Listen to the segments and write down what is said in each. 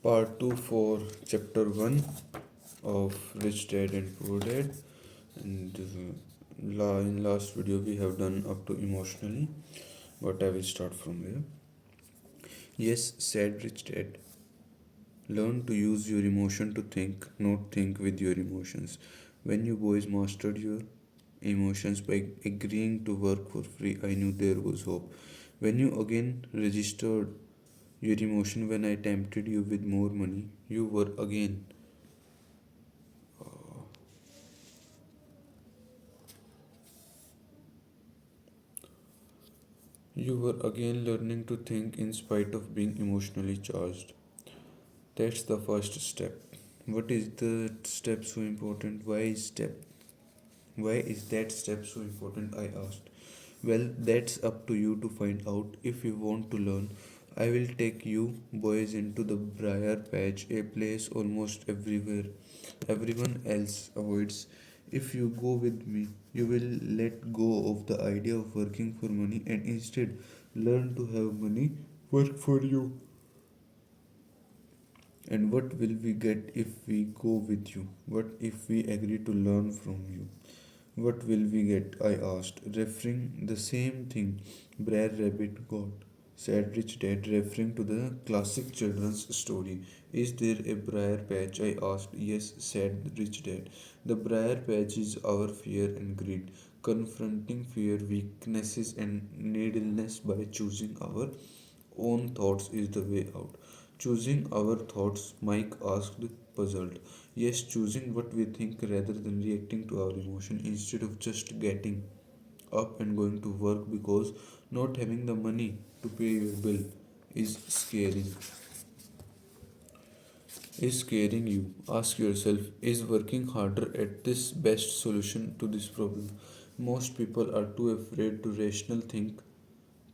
Part 2 for chapter 1 of Rich Dad and Poor Dad. And in last video we have done up to emotionally, but I will start from there. Yes, said Rich Dad. Learn to use your emotion to think, not think with your emotions. When you boys mastered your emotions by agreeing to work for free, I knew there was hope. When you again registered your emotion when I tempted you with more money, you were again learning to think in spite of being emotionally charged. That's the first step. What is the step so important? Why is that step so important? I asked. Well, that's up to you to find out if you want to learn. I will take you boys into the briar patch, a place almost everyone else avoids. If you go with me, you will let go of the idea of working for money and instead learn to have money work for you. And what will we get if we go with you? What if we agree to learn from you? What will we get? I asked, referring the same thing Brer Rabbit got, said Rich Dad, referring to the classic children's story. Is there a briar patch? I asked. Yes, said Rich Dad. The briar patch is our fear and greed, confronting fear, weaknesses, and neediness by choosing our own thoughts is the way out. Choosing our thoughts, Mike asked, puzzled. Yes, choosing what we think rather than reacting to our emotion instead of just getting up and going to work because not having the money to pay your bill is scaring you. Ask yourself, is working harder at this best solution to this problem? Most people are too afraid to rational think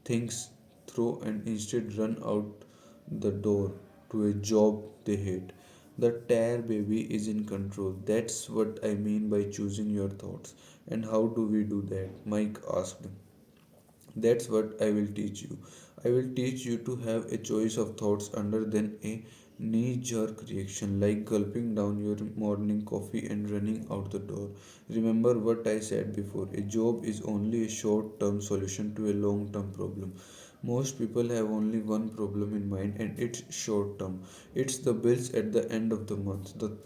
things through and instead run out the door to a job they hate. The tear baby is in control. That's what I mean by choosing your thoughts. And how do we do that? Mike asked. That's what I will teach you. I will teach you to have a choice of thoughts under than a knee jerk reaction like gulping down your morning coffee and running out the door. Remember what I said before, a job is only a short term solution to a long term problem. Most people have only one problem in mind and it's short term. It's the bills at the end of the month, the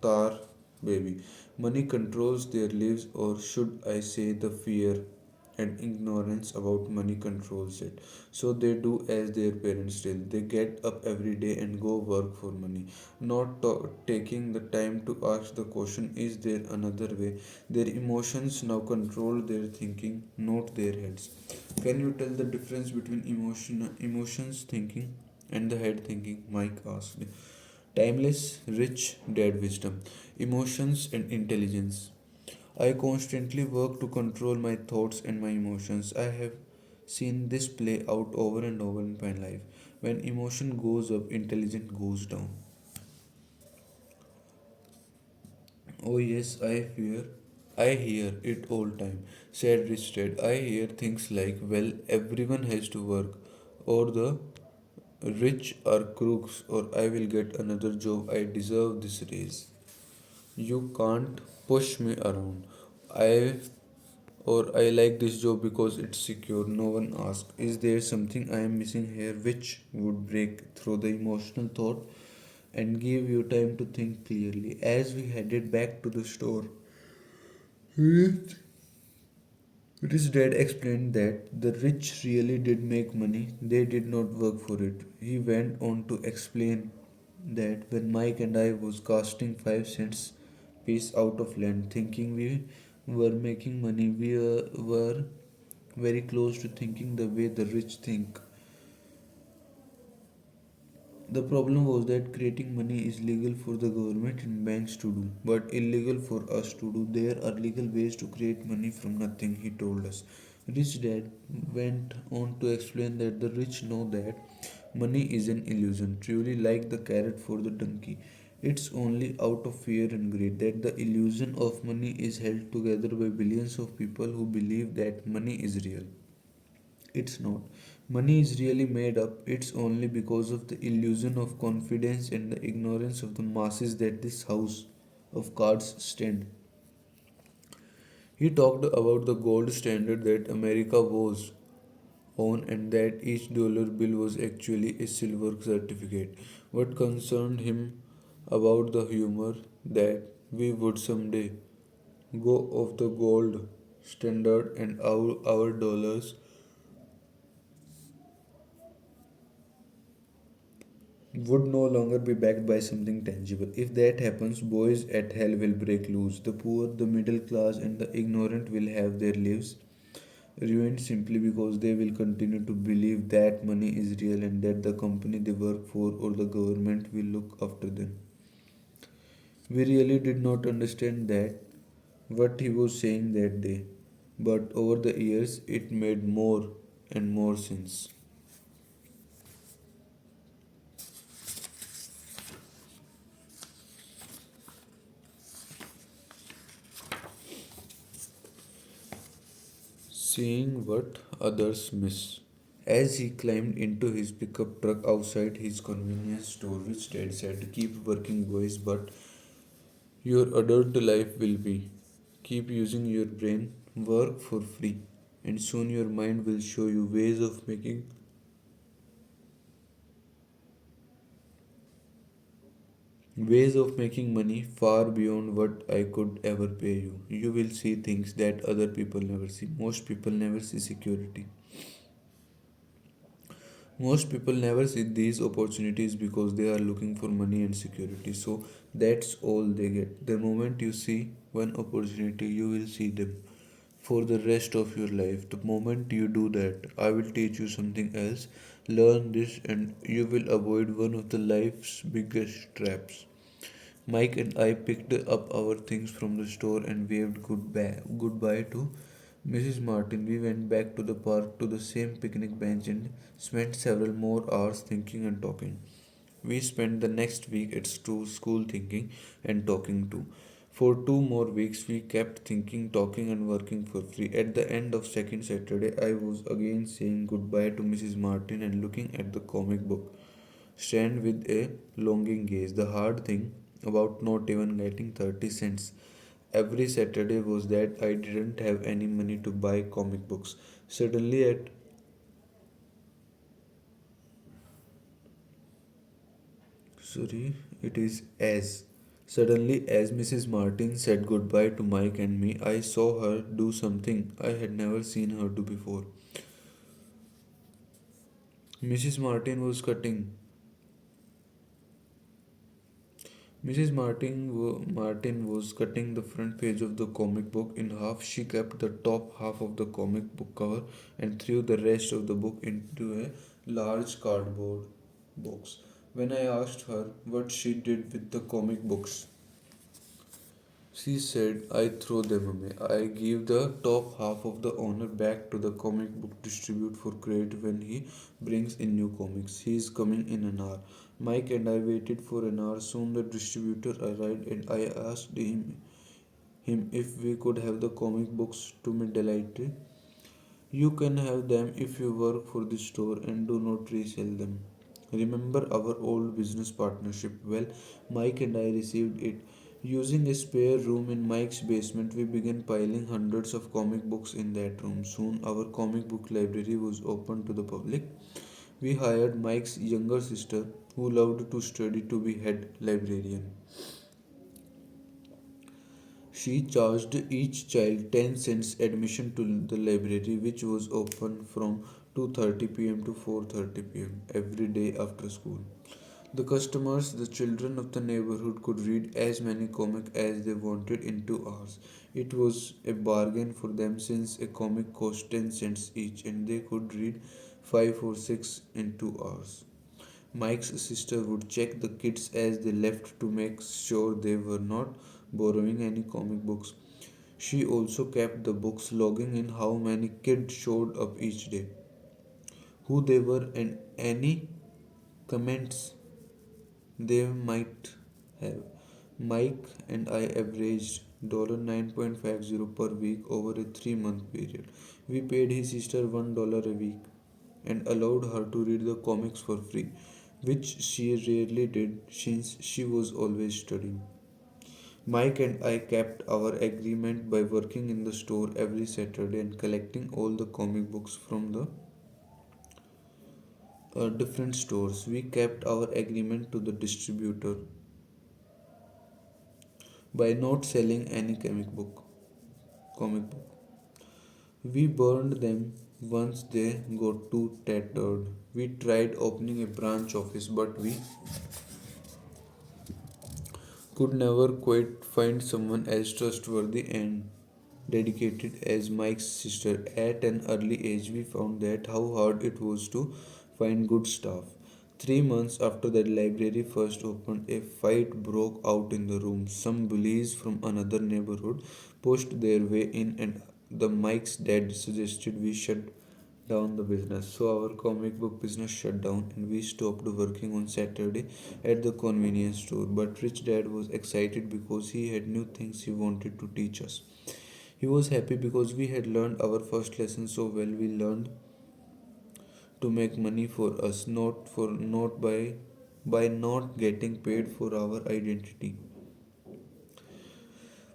tar baby. Money controls their lives, or should I say, the fear and ignorance about money controls it. So they do as their parents did. They get up every day and go work for money, not taking the time to ask the question, is there another way? Their emotions now control their thinking, not their heads. Can you tell the difference between emotions thinking and the head thinking? Mike asked. Timeless, rich, dead wisdom, emotions and intelligence. I constantly work to control my thoughts and my emotions. I have seen this play out over and over in my life. When emotion goes up, intelligence goes down. Oh yes, I hear it all time, said Rich Dad. I hear things like, well, everyone has to work, or the rich are crooks, or I will get another job, I deserve this raise. You can't push me around. I I like this job because it's secure. No one asks, is there something I am missing here, which would break through the emotional thought and give you time to think clearly. As we headed back to the store, Rich Dad explained that the rich really did make money, they did not work for it. He went on to explain that when Mike and I was casting 5 cents piece out of land thinking we were making money, were very close to thinking the way the rich think. The problem was that creating money is legal for the government and banks to do, but illegal for us to do. There are legal ways to create money from nothing, he told us. Rich Dad went on to explain that the rich know that money is an illusion, truly like the carrot for the donkey. It's only out of fear and greed that the illusion of money is held together by billions of people who believe that money is real. It's not. Money is really made up. It's only because of the illusion of confidence and the ignorance of the masses that this house of cards stand. He talked about the gold standard that America was on and that each dollar bill was actually a silver certificate. What concerned him about the humor that we would someday go off the gold standard and our dollars would no longer be backed by something tangible. If that happens, boys at hell will break loose. The poor, the middle class, and the ignorant will have their lives ruined simply because they will continue to believe that money is real and that the company they work for or the government will look after them. We really did not understand that what he was saying that day, but over the years it made more and more sense. Seeing what others miss. As he climbed into his pickup truck outside his convenience store, which Dad said, "Keep working, boys, but your adult life will be. Keep using your brain, work for free, and soon your mind will show you ways of making money far beyond what I could ever pay you. You will see things that other people never see. Most people never see security. Most people never see these opportunities because they are looking for money and security. So that's all they get. The moment you see one opportunity, you will see them for the rest of your life. The moment you do that, I will teach you something else. Learn this, and you will avoid one of the life's biggest traps. Mike and I picked up our things from the store and waved goodbye to Mrs. Martin. We went back to the park to the same picnic bench and spent several more hours thinking and talking. We spent the next week at school thinking and talking too. For 2 more weeks, we kept thinking, talking, and working for free. At the end of second Saturday, I was again saying goodbye to Mrs. Martin and looking at the comic book stand with a longing gaze. The hard thing about not even getting 30 cents every Saturday was that I didn't have any money to buy comic books. Suddenly, at sorry, it is as suddenly as Mrs. Martin said goodbye to Mike and me, I saw her do something I had never seen her do before. Mrs. Martin was cutting the front page of the comic book in half. She kept the top half of the comic book cover and threw the rest of the book into a large cardboard box. When I asked her what she did with the comic books, she said, "I throw them away. I give the top half of the owner back to the comic book distribute for credit when he brings in new comics. He is coming in an hour." Mike and I waited for an hour. Soon the distributor arrived and I asked him if we could have the comic books to my delight. "You can have them if you work for the store and do not resell them. Remember our old business partnership?" Well, Mike and I received it. Using a spare room in Mike's basement, we began piling hundreds of comic books in that room. Soon, our comic book library was open to the public. We hired Mike's younger sister, who loved to study, to be head librarian. She charged each child 10 cents admission to the library, which was open from 2:30 p.m. to 4:30 p.m. every day after school. The customers, the children of the neighborhood, could read as many comics as they wanted in 2 hours. It was a bargain for them since a comic cost 10 cents each and they could read 5 or 6 in 2 hours. Mike's sister would check the kids as they left to make sure they were not borrowing any comic books. She also kept the books, logging in how many kids showed up each day, who they were, and any comments they might have. Mike and I averaged $9.50 per week over a 3-month period. We paid his sister $1 a week and allowed her to read the comics for free, which she rarely did since she was always studying. Mike and I kept our agreement by working in the store every Saturday and collecting all the comic books from the different stores. We kept our agreement to the distributor by not selling any comic book. We burned them once they got too tattered. We tried opening a branch office, but we could never quite find someone as trustworthy and dedicated as Mike's sister. At an early age, we found that how hard it was to find good staff. 3 months after the library first opened, a fight broke out in the room. Some bullies from another neighborhood pushed their way in, and the Mike's dad suggested we shut down the business. So our comic book business shut down and we stopped working on Saturday at the convenience store. But Rich Dad was excited because he had new things he wanted to teach us. He was happy because we had learned our first lesson so well. We learned to make money for us, not by not getting paid for our identity.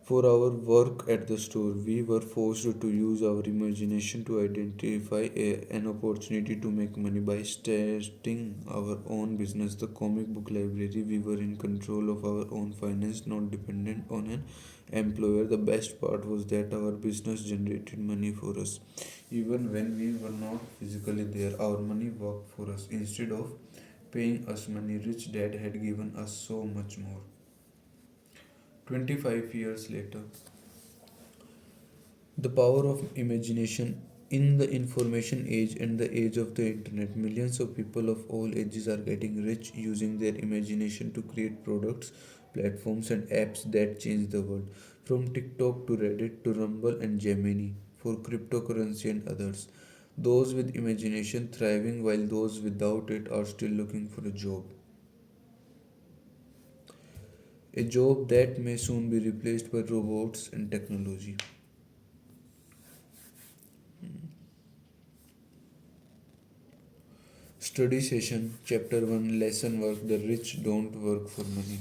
For our work at the store, we were forced to use our imagination to identify an opportunity to make money by starting our own business, the comic book library. We were in control of our own finance, not dependent on an employer. The best part was that our business generated money for us. Even when we were not physically there, our money worked for us. Instead of paying us money, Rich Dad had given us so much more. 25 years later, the power of imagination in the information age and the age of the internet. Millions of people of all ages are getting rich using their imagination to create products, platforms, and apps that change the world. From TikTok to Reddit to Rumble and Gemini for cryptocurrency and others. Those with imagination thriving while those without it are still looking for a job. A job that may soon be replaced by robots and technology. Study session, chapter 1, lesson work. The rich don't work for money.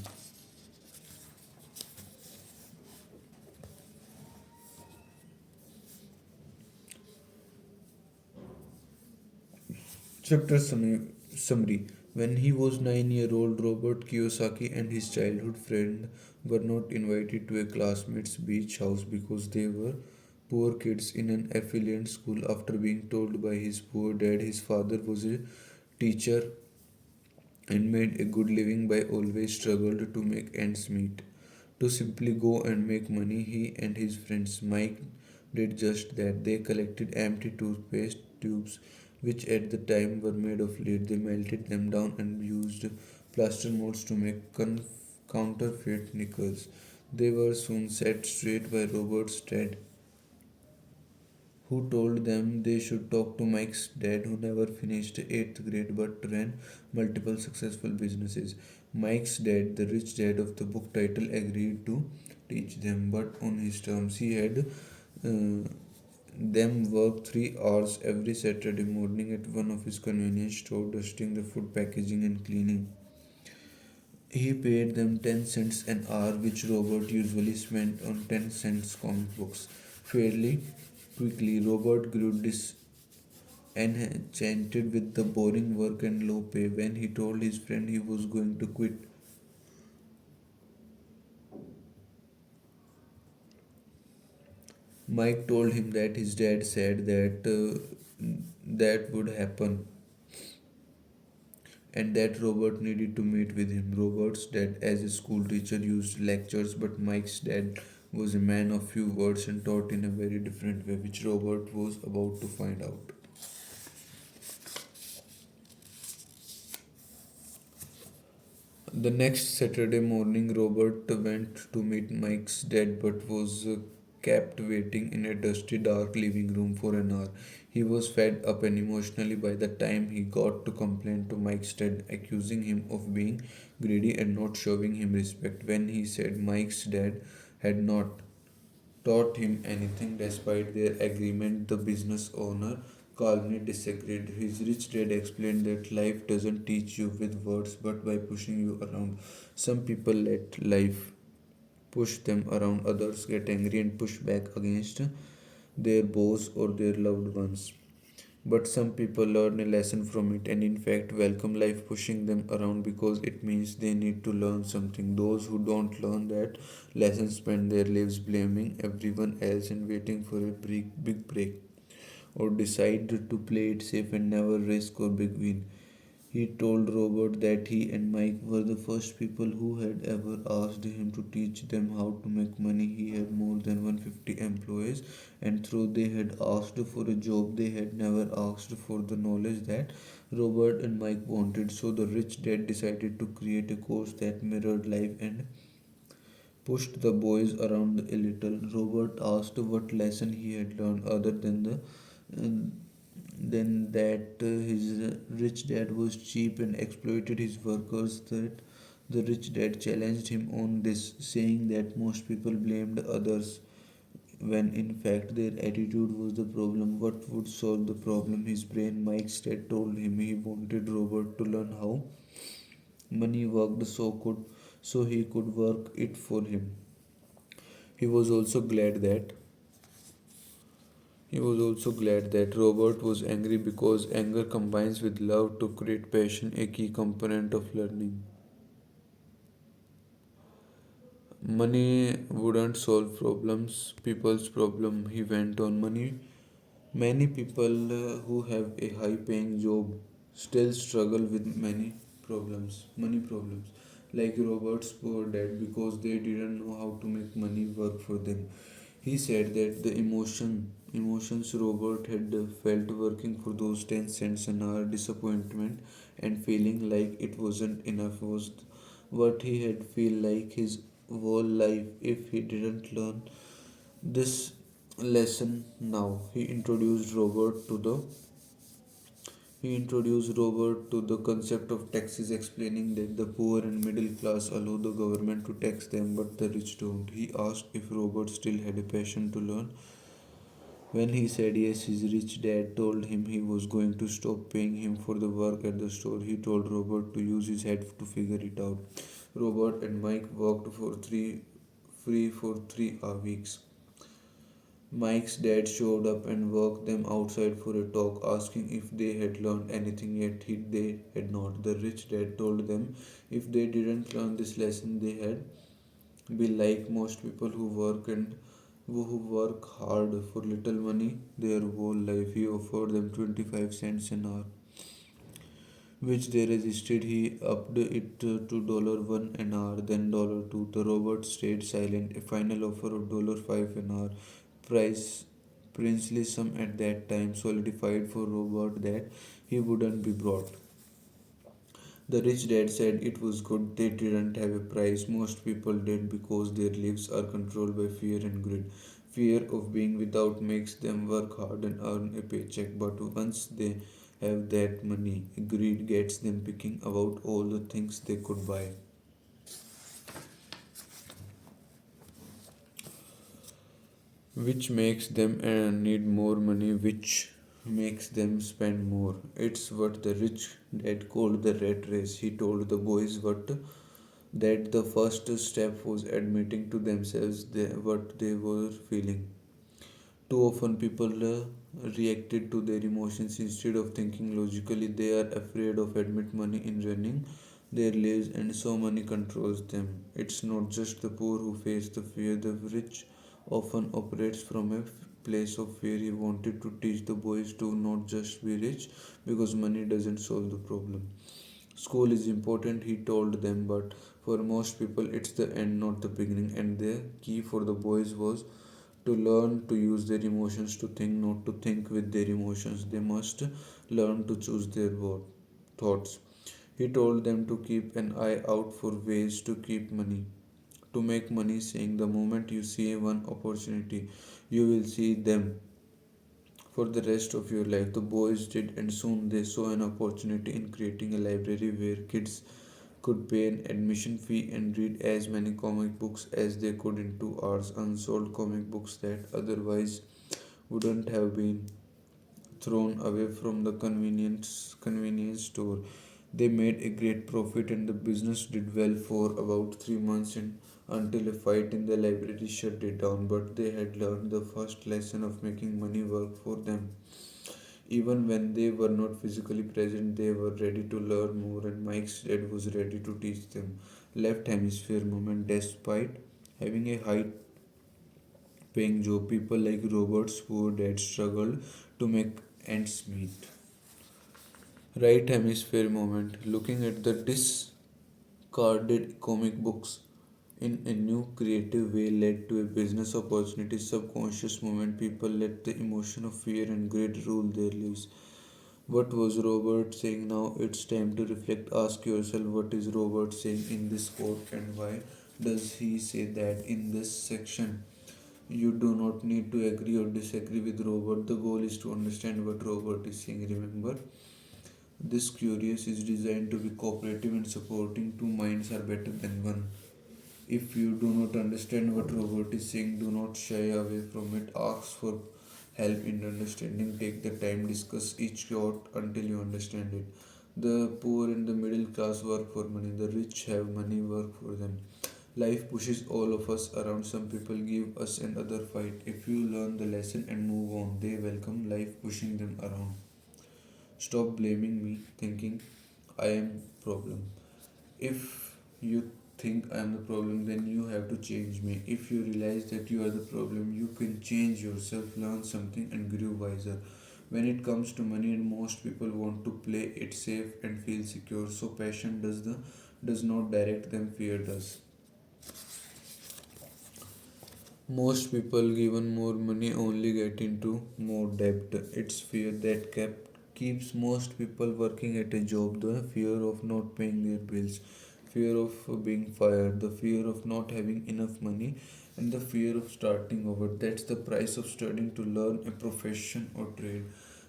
Chapter summary. When he was 9-year-old, Robert Kiyosaki and his childhood friend were not invited to a classmate's beach house because they were poor kids in an affluent school. After being told by his poor dad his father was a teacher and made a good living by always struggled to make ends meet. To simply go and make money, he and his friends Mike did just that. They collected empty toothpaste tubes, which at the time were made of lead. They melted them down and used plaster molds to make counterfeit nickels. They were soon set straight by Robert's dad, who told them they should talk to Mike's dad, who never finished 8th grade but ran multiple successful businesses. Mike's dad, the rich dad of the book title, agreed to teach them, but on his terms. He had them work 3 hours every Saturday morning at one of his convenience stores, dusting the food packaging and cleaning. He paid them 10 cents an hour, which Robert usually spent on 10 cents comic books. Fairly quickly, Robert grew disenchanted with the boring work and low pay. When he told his friend he was going to quit, Mike told him that his dad said that would happen and that Robert needed to meet with him. Robert's dad, as a school teacher, used lectures, but Mike's dad was a man of few words and taught in a very different way, which Robert was about to find out. The next Saturday morning, Robert went to meet Mike's dad but was kept waiting in a dusty, dark living room for an hour. He was fed up and emotionally by the time he got to complain to Mike's dad, accusing him of being greedy and not showing him respect. When he said Mike's dad had not taught him anything despite their agreement, the business owner calmly disagreed. His rich dad explained that life doesn't teach you with words but by pushing you around. Some people let life push them around, others get angry and push back against their boss or their loved ones. But some people learn a lesson from it and, in fact, welcome life pushing them around because it means they need to learn something. Those who don't learn that lesson spend their lives blaming everyone else and waiting for a big break, or decide to play it safe and never risk or big win. He told Robert that he and Mike were the first people who had ever asked him to teach them how to make money. He had more than 150 employees, and though they had asked for a job, they had never asked for the knowledge that Robert and Mike wanted. So the rich dad decided to create a course that mirrored life and pushed the boys around a little. Robert asked what lesson he had learned other than the then that his rich dad was cheap and exploited his workers. That the rich dad challenged him on this, saying that most people blamed others when in fact their attitude was the problem. What would solve the problem? His brain, Mike's dad told him. He wanted Robert to learn how money worked so he could work it for him. He was also glad that He was also glad that Robert was angry because anger combines with love to create passion, a key component of learning. Money wouldn't solve problems, people's problem, he went on. Many people who have a high paying job still struggle with money problems, like Robert's poor dad, because they didn't know how to make money work for them. He said that the emotions Robert had felt working for those 10 cents an hour, disappointment and feeling like it wasn't enough, was what he had feel like his whole life if he didn't learn this lesson now. He introduced Robert to the concept of taxes, explaining that the poor and middle class allow the government to tax them but the rich don't. He asked if Robert still had a passion to learn. When he said yes, his rich dad told him he was going to stop paying him for the work at the store. He told Robert to use his head to figure it out. Robert and Mike worked for free for 3 weeks. Mike's dad showed up and worked them outside for a talk, asking if they had learned anything yet. They had not. The rich dad told them if they didn't learn this lesson, they had be like most people who work hard for little money their whole life. He offered them 25 cents an hour, which they resisted. He upped it to $1 an hour, then $2. The Robert stayed silent. A final offer of $5 an hour, price princely sum at that time, solidified for Robert that he wouldn't be brought. The rich dad said it was good they didn't have a price. Most people did because their lives are controlled by fear and greed. Fear of being without makes them work hard and earn a paycheck, but once they have that money, greed gets them picking about all the things they could buy, which makes them need more money, which makes them spend more. It's what the rich dad called the rat race. He told the boys that the first step was admitting to themselves what they were feeling. Too often, people reacted to their emotions instead of thinking logically. They are afraid of admit money in running their lives, and so money controls them. It's not just the poor who face the fear. The rich often operates from a place of fear. He wanted to teach the boys to not just be rich because money doesn't solve the problem. School is important, he told them, but for most people, it's the end, not the beginning. And the key for the boys was to learn to use their emotions to think, not to think with their emotions. They must learn to choose their thoughts. He told them to keep an eye out for ways to make money, saying the moment you see one opportunity, you will see them for the rest of your life. The boys did, and soon they saw an opportunity in creating a library where kids could pay an admission fee and read as many comic books as they could in 2 hours, unsold comic books that otherwise wouldn't have been thrown away from the convenience store. They made a great profit and the business did well for about 3 months until a fight in the library shut it down. But they had learned the first lesson of making money work for them. Even when they were not physically present, they were ready to learn more, and Mike's dad was ready to teach them. Left hemisphere movement, despite having a high paying job, people like Robert's poor dad struggled to make ends meet. Right hemisphere moment, looking at the discarded comic books in a new creative way led to a business opportunity. Subconscious moment, people let the emotion of fear and greed rule their lives. What was Robert saying now? It's time to reflect. Ask yourself, what is Robert saying in this quote and why does he say that in this section? You do not need to agree or disagree with Robert. The goal is to understand what Robert is saying. Remember, this curious is designed to be cooperative and supporting. Two minds are better than one. If you do not understand what Robert is saying, do not shy away from it. Ask for help in understanding. Take the time, discuss each thought until you understand it. The poor and the middle class work for money. The rich have money work for them. Life pushes all of us around. Some people give us and other fight. If you learn the lesson and move on, they welcome life pushing them around. Stop blaming me, thinking I am problem. If you think I am the problem, then you have to change me. If you realize that you are the problem, you can change yourself, learn something, and grow wiser. When it comes to money, and most people want to play it safe and feel secure, so passion does not direct them, fear does. Most people given more money only get into more debt. It's fear that keeps most people working at a job. The fear of not paying their bills, fear of being fired, the fear of not having enough money, and the fear of starting over. That's the price of studying to learn a profession or trade.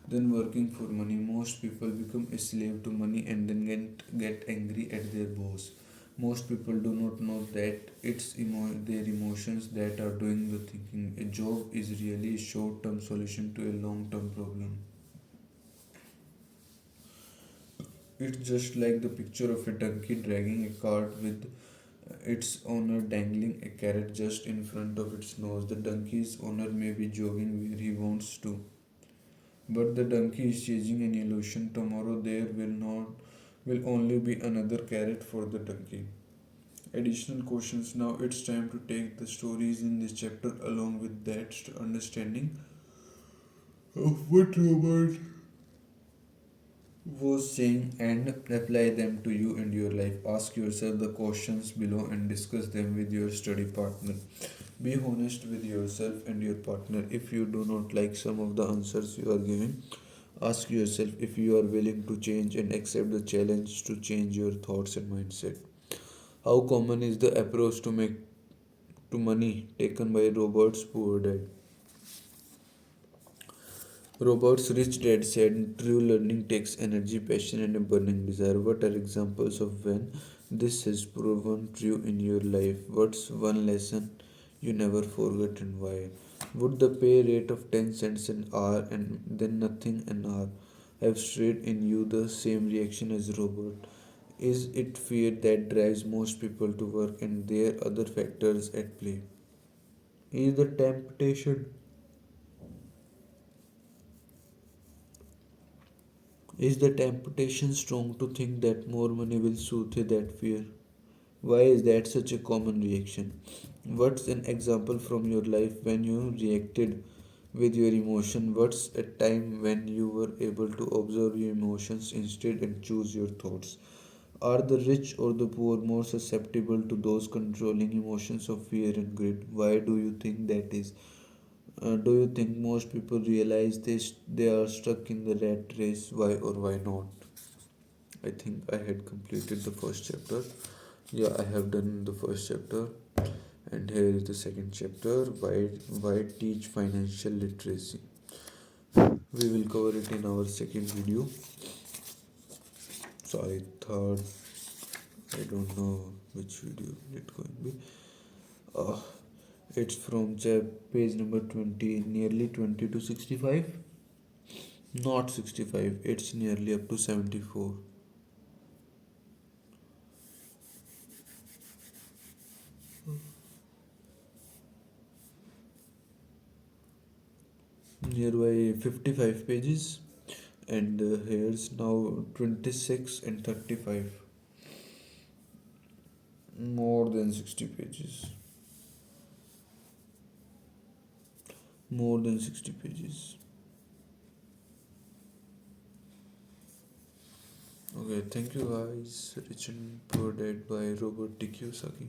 Then working for money, most people become a slave to money and then get angry at their boss. Most people do not know that it's their emotions that are doing the thinking. A job is really a short term solution to a long term problem. It's just like the picture of a donkey dragging a cart with its owner dangling a carrot just in front of its nose. The donkey's owner may be jogging where he wants to, but the donkey is chasing an illusion. Tomorrow there will only be another carrot for the donkey. Additional questions. Now it's time to take the stories in this chapter along with that understanding of what Robert was saying and apply them to you and your life. Ask yourself the questions below and discuss them with your study partner. Be honest with yourself and your partner. If you do not like some of the answers you are giving, ask yourself if you are willing to change and accept the challenge to change your thoughts and mindset. How common is the approach to money taken by Robert's poor dad? Robert's rich dad said true learning takes energy, passion, and a burning desire. What are examples of when this has proven true in your life? What's one lesson you never forget and why? Would the pay rate of 10 cents an hour and then nothing an hour have stirred in you the same reaction as Robert? Is it fear that drives most people to work and there are other factors at play? Is the temptation strong to think that more money will soothe that fear? Why is that such a common reaction? What's an example from your life when you reacted with your emotion? What's a time when you were able to observe your emotions instead and choose your thoughts? Are the rich or the poor more susceptible to those controlling emotions of fear and greed? Why do you think that is? Do you think most people realize they are stuck in the rat race? Why or why not? I think I had completed the first chapter. Yeah, I have done the first chapter, and here is the second chapter. Why teach financial literacy? We will cover it in our second video. Sorry, third. I don't know which video it going to be. Uh, it's from page number 20, nearly 20 to 65. Not 65, it's nearly up to 74. Nearby 55 pages, and here's now 26 and 35. More than 60 pages. More than 60 pages. Okay, thank you guys. Written Poor Dad by Robert T. Kiyosaki.